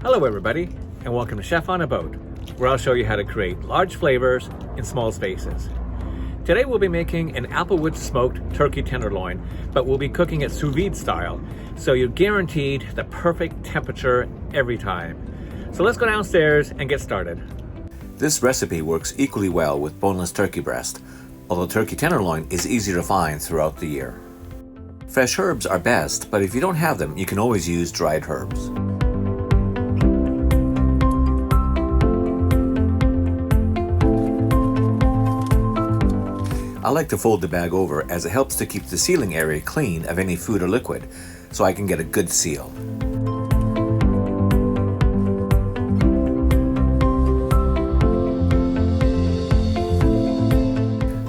Hello everybody, and welcome to Chef on a Boat, where I'll show you how to create large flavors in small spaces. Today we'll be making an Applewood smoked turkey tenderloin, but we'll be cooking it sous vide style, so you're guaranteed the perfect temperature every time. So let's go downstairs and get started. This recipe works equally well with boneless turkey breast, although turkey tenderloin is easier to find throughout the year. Fresh herbs are best, but if you don't have them, you can always use dried herbs. I like to fold the bag over as it helps to keep the sealing area clean of any food or liquid, so I can get a good seal.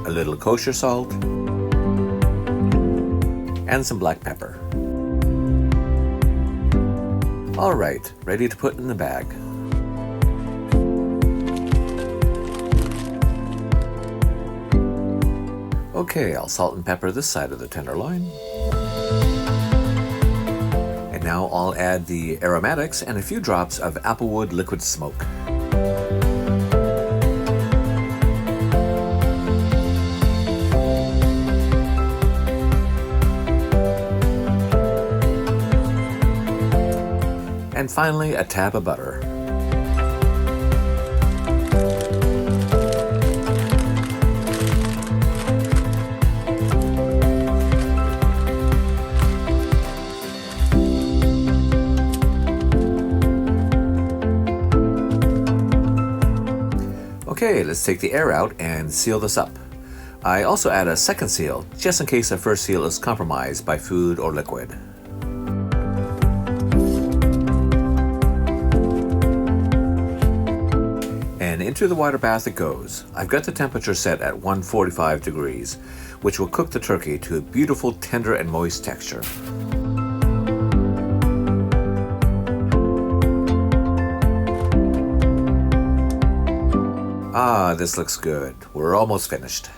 A little kosher salt, and some black pepper. All right, ready to put in the bag. Okay, I'll salt and pepper this side of the tenderloin. And now I'll add the aromatics and a few drops of Applewood liquid smoke. And finally, a tab of butter. Okay, let's take the air out and seal this up. I also add a second seal, just in case the first seal is compromised by food or liquid. And into the water bath it goes. I've got the temperature set at 145 degrees, which will cook the turkey to a beautiful tender and moist texture. Ah, this looks good. We're almost finished.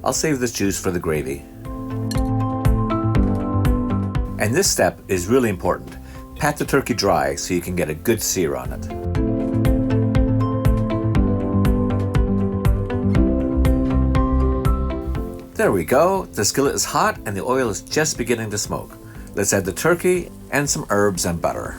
I'll save this juice for the gravy. And this step is really important. Pat the turkey dry so you can get a good sear on it. There we go. The skillet is hot and the oil is just beginning to smoke. Let's add the turkey and some herbs and butter.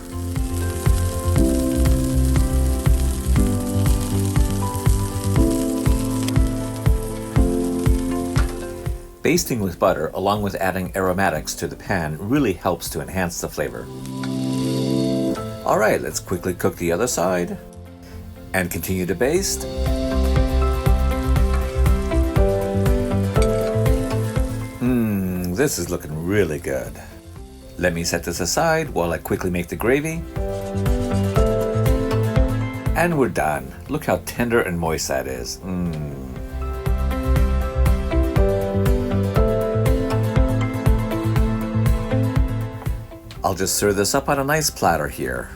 Basting with butter along with adding aromatics to the pan really helps to enhance the flavor. Alright, let's quickly cook the other side and continue to baste. This is looking really good. Let me set this aside while I quickly make the gravy. And we're done. Look how tender and moist that is. I'll just serve this up on a nice platter here.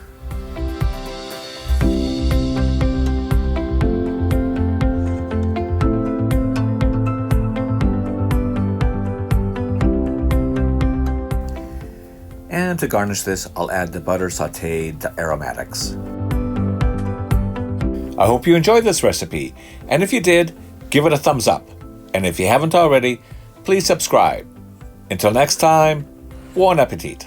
And to garnish this, I'll add the butter sauteed aromatics. I hope you enjoyed this recipe, and if you did, give it a thumbs up. And if you haven't already, please subscribe. Until next time, bon appetit.